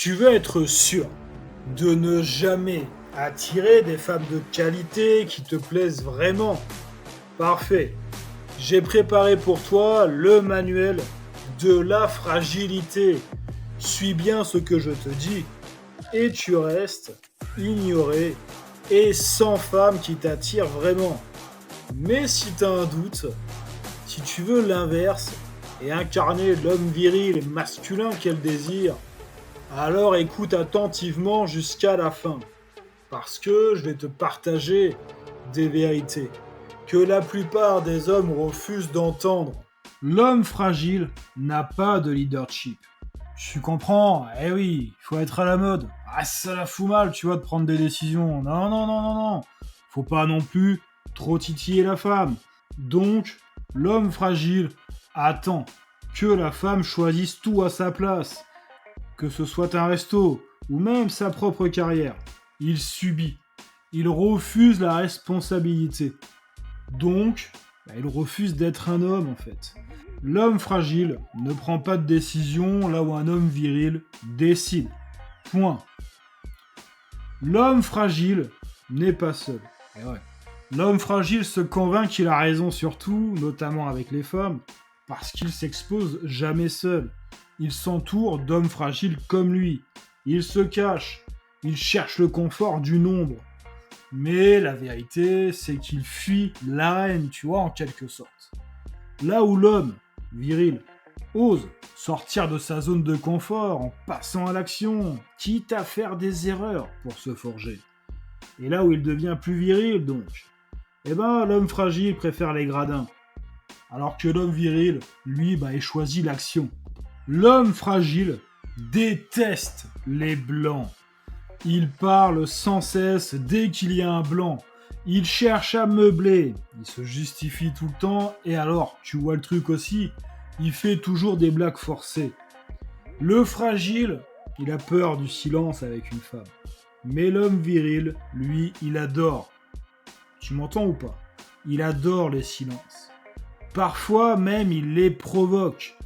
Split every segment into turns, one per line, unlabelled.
Tu veux être sûr de ne jamais attirer des femmes de qualité qui te plaisent vraiment. Parfait. J'ai préparé pour toi le manuel de la fragilité. Suis bien ce que je te dis et tu restes ignoré et sans femme qui t'attire vraiment. Mais si tu as un doute, si tu veux l'inverse et incarner l'homme viril et masculin qu'elle désire, alors écoute attentivement jusqu'à la fin, parce que je vais te partager des vérités que la plupart des hommes refusent d'entendre. L'homme fragile n'a pas de leadership. Tu comprends? Eh oui, il faut être à la mode. Ah, ça la fout mal, tu vois, de prendre des décisions. Non, non, non, non, non. Faut pas non plus trop titiller la femme. Donc, l'homme fragile attend que la femme choisisse tout à sa place. Que ce soit un resto ou même sa propre carrière. Il subit. Il refuse la responsabilité. Donc, il refuse d'être un homme en fait. L'homme fragile ne prend pas de décision là où un homme viril décide. Point. L'homme fragile n'est pas seul. Et ouais. L'homme fragile se convainc qu'il a raison sur tout, notamment avec les femmes, parce qu'il s'expose jamais seul. Il s'entoure d'hommes fragiles comme lui. Il se cache. Il cherche le confort du nombre. Mais la vérité, c'est qu'il fuit l'arène, tu vois, en quelque sorte. Là où l'homme, viril, ose sortir de sa zone de confort en passant à l'action, quitte à faire des erreurs pour se forger. Et là où il devient plus viril, donc, l'homme fragile préfère les gradins. Alors que l'homme viril, lui, il choisit l'action. L'homme fragile déteste les blancs. Il parle sans cesse dès qu'il y a un blanc. Il cherche à meubler. Il se justifie tout le temps. Et alors, tu vois le truc aussi, il fait toujours des blagues forcées. Le fragile, il a peur du silence avec une femme. Mais l'homme viril, lui, il adore. Tu m'entends ou pas? Il adore les silences. Parfois même, il les provoque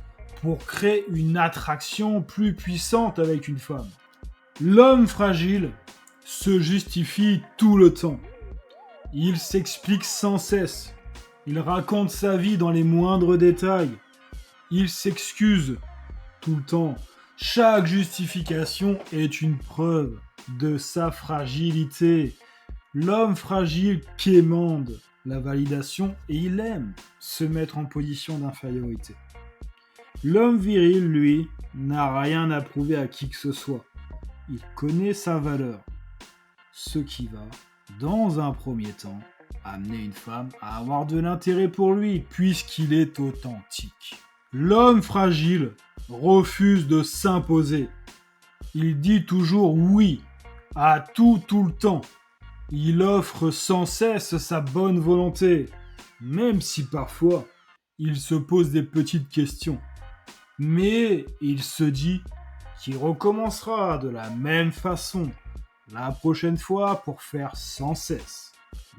pour créer une attraction plus puissante avec une femme. L'homme fragile se justifie tout le temps. Il s'explique sans cesse. Il raconte sa vie dans les moindres détails. Il s'excuse tout le temps. Chaque justification est une preuve de sa fragilité. L'homme fragile quémande la validation et il aime se mettre en position d'infériorité. L'homme viril, lui, n'a rien à prouver à qui que ce soit. Il connaît sa valeur. Ce qui va, dans un premier temps, amener une femme à avoir de l'intérêt pour lui, puisqu'il est authentique. L'homme fragile refuse de s'imposer. Il dit toujours oui à tout le temps. Il offre sans cesse sa bonne volonté, même si parfois il se pose des petites questions. Mais il se dit qu'il recommencera de la même façon la prochaine fois pour faire sans cesse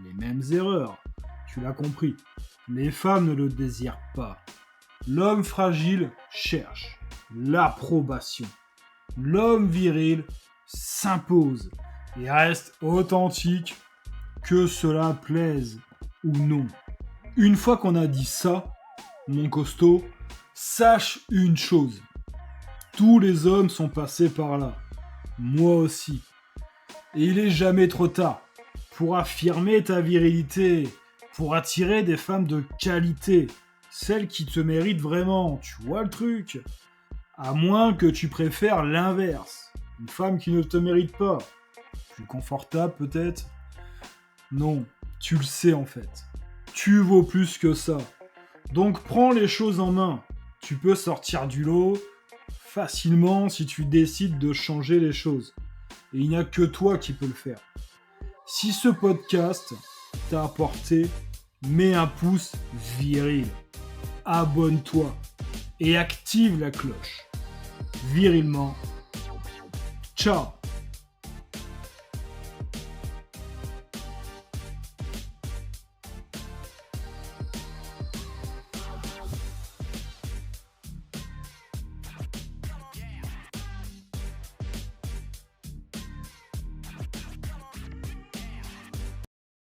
les mêmes erreurs. Tu l'as compris, les femmes ne le désirent pas. L'homme fragile cherche l'approbation. L'homme viril s'impose et reste authentique, que cela plaise ou non. Une fois qu'on a dit ça, mon costaud, sache une chose. Tous les hommes sont passés par là. Moi aussi. Et il est jamais trop tard pour affirmer ta virilité, pour attirer des femmes de qualité, celles qui te méritent vraiment, tu vois le truc? À moins que tu préfères l'inverse, une femme qui ne te mérite pas. Plus confortable peut-être? Non, tu le sais en fait. Tu vaux plus que ça. Donc prends les choses en main. Tu peux sortir du lot facilement si tu décides de changer les choses. Et il n'y a que toi qui peux le faire. Si ce podcast t'a apporté, mets un pouce viril. Abonne-toi et active la cloche. Virilement. Ciao.